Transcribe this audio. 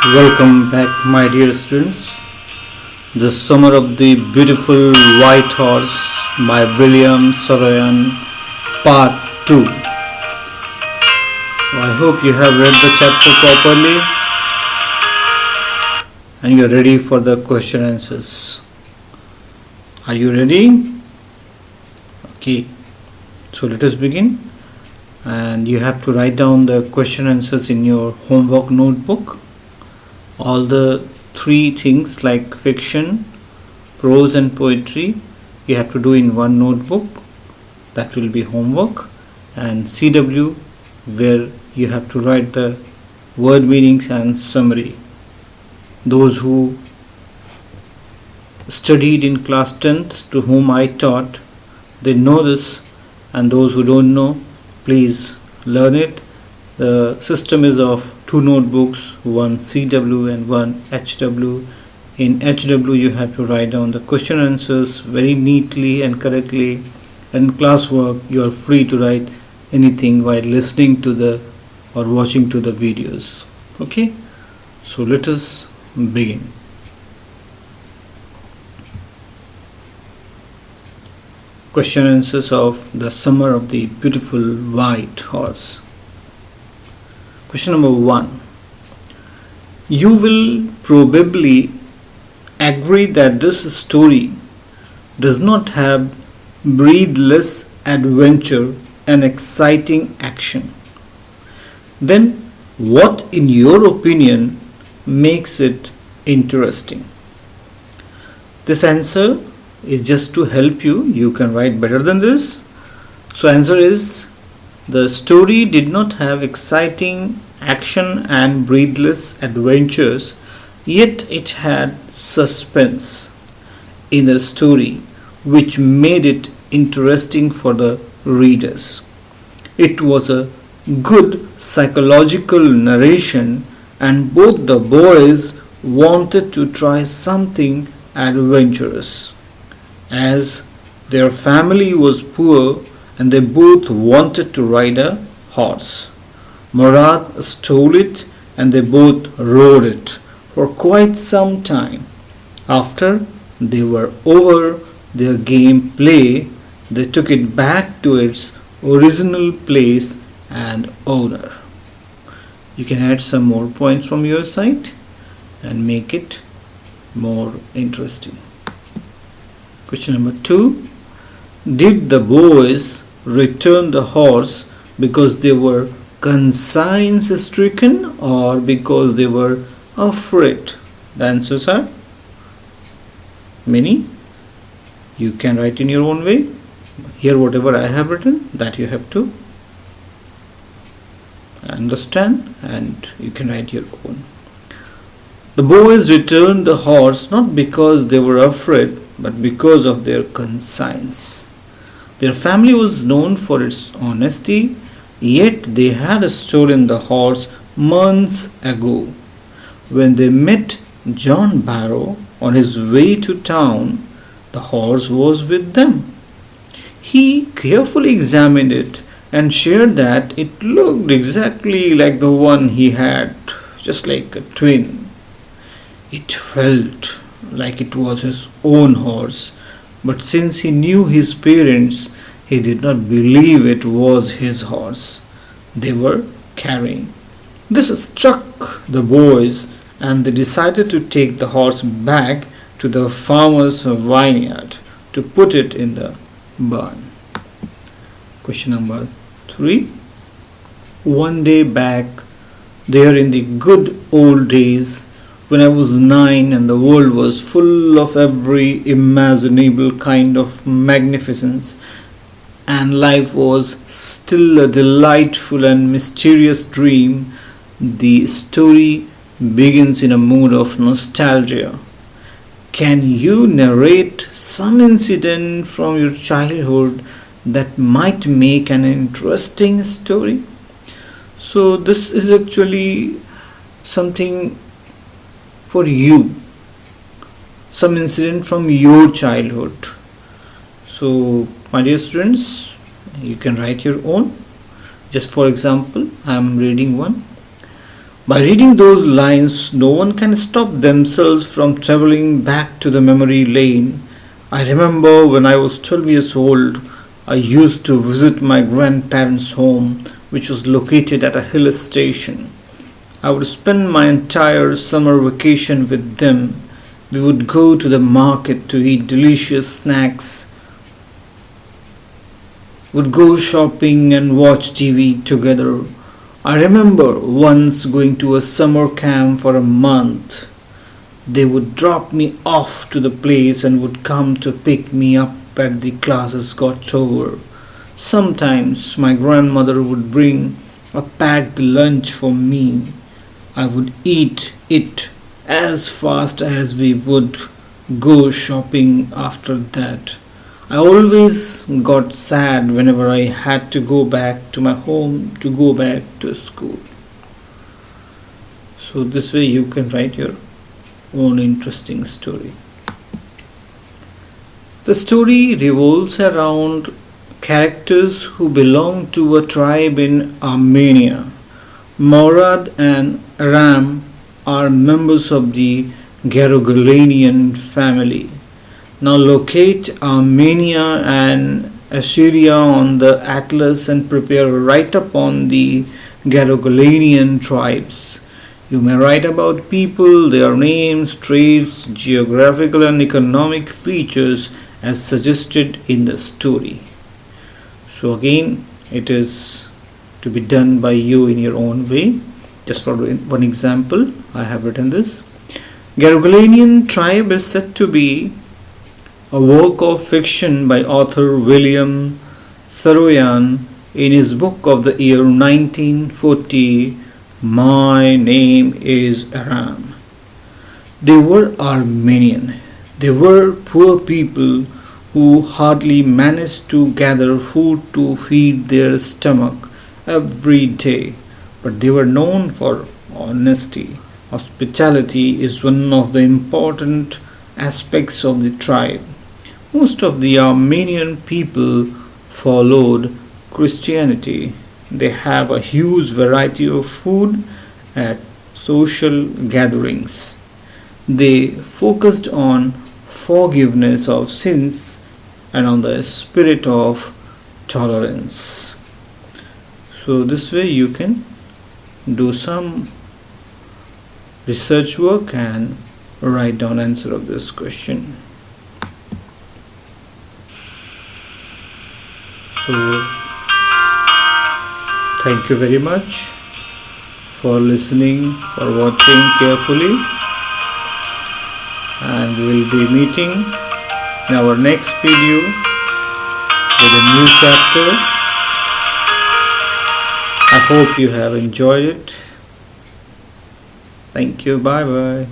Welcome back, my dear students. The Summer of the Beautiful White Horse by William Saroyan, Part 2. So I hope you have read the chapter properly and you are ready for the question answers. Are you ready? Okay. So let us begin. And you have to write down the question answers in your homework notebook. All the three things like fiction, prose and poetry you have to do in one notebook. That will be homework. And CW where you have to write the word meanings and summary. Those who studied in class 10th to whom I taught, they know this, and those who don't know, please learn it. The system is of two notebooks, one CW and one HW. In HW you have to write down the question answers very neatly and correctly. In classwork you are free to write anything while listening to the or watching to the videos. Okay, so let us begin. Question answers of the Summer of the Beautiful White Horse. Question number 1. You will probably agree that this story does not have breathless adventure and exciting action. Then what in your opinion makes it interesting? This answer is just to help you. You can write better than this. So answer is, the story did not have exciting action and breathless adventures, yet it had suspense in the story which made it interesting for the readers. It was a good psychological narration, and both the boys wanted to try something adventurous. As their family was poor and they both wanted to ride a horse. Murad stole it and they both rode it for quite some time. After they were over their game play, they took it back to its original place and owner. You can add some more points from your side and make it more interesting. Question number 2. Did the boys return the horse because they were conscience stricken or because they were afraid? The answers are many. You can write in your own way. Here whatever I have written, that you have to understand and you can write your own. The boys returned the horse not because they were afraid but because of their conscience. Their family was known for its honesty, yet they had stolen the horse months ago. When they met John Barrow on his way to town, the horse was with them. He carefully examined it and shared that it looked exactly like the one he had, just like a twin. It felt like it was his own horse, but since he knew his parents, he did not believe it was his horse they were carrying. This struck the boys and they decided to take the horse back to the farmer's vineyard to put it in the barn. Question number 3. One day back there in the good old days, when I was 9 and the world was full of every imaginable kind of magnificence and life was still a delightful and mysterious dream, the story begins in a mood of nostalgia. Can you narrate some incident from your childhood that might make an interesting story? So this is actually something for you, some incident from your childhood. So my dear students, you can write your own. Just for example, I am reading one. By reading those lines, no one can stop themselves from traveling back to the memory lane. I remember when I was 12 years old, I used to visit my grandparents' home, which was located at a hill station. I would spend my entire summer vacation with them. We would go to the market to eat delicious snacks, would go shopping and watch TV together. I remember once going to a summer camp for a month. They would drop me off to the place and would come to pick me up at the classes got over. Sometimes my grandmother would bring a packed lunch for me. I would eat it as fast as we would go shopping after that. I always got sad whenever I had to go back to my home to go back to school. So, this way you can write your own interesting story. The story revolves around characters who belong to a tribe in Armenia. Morad and Aram are members of the Garogolanian family. Now locate Armenia and Assyria on the atlas and prepare a write-up on the Garogolanian tribes. You may write about people, their names, traits, geographical and economic features as suggested in the story. So again, it is to be done by you in your own way. Just for one example, I have written this. Garogolanian tribe is said to be a work of fiction by author William Saroyan in his book of the year 1940, My Name is Aram. They were Armenian. They were poor people who hardly managed to gather food to feed their stomach every day, but they were known for honesty. Hospitality is one of the important aspects of the tribe. Most of the Armenian people followed Christianity. They have a huge variety of food at social gatherings. They focused on forgiveness of sins and on the spirit of tolerance. So this way you can do some research work and write down answer of this question. So thank you very much for listening, for watching carefully, and we will be meeting in our next video with a new chapter. I hope you have enjoyed it. Thank you. Bye bye.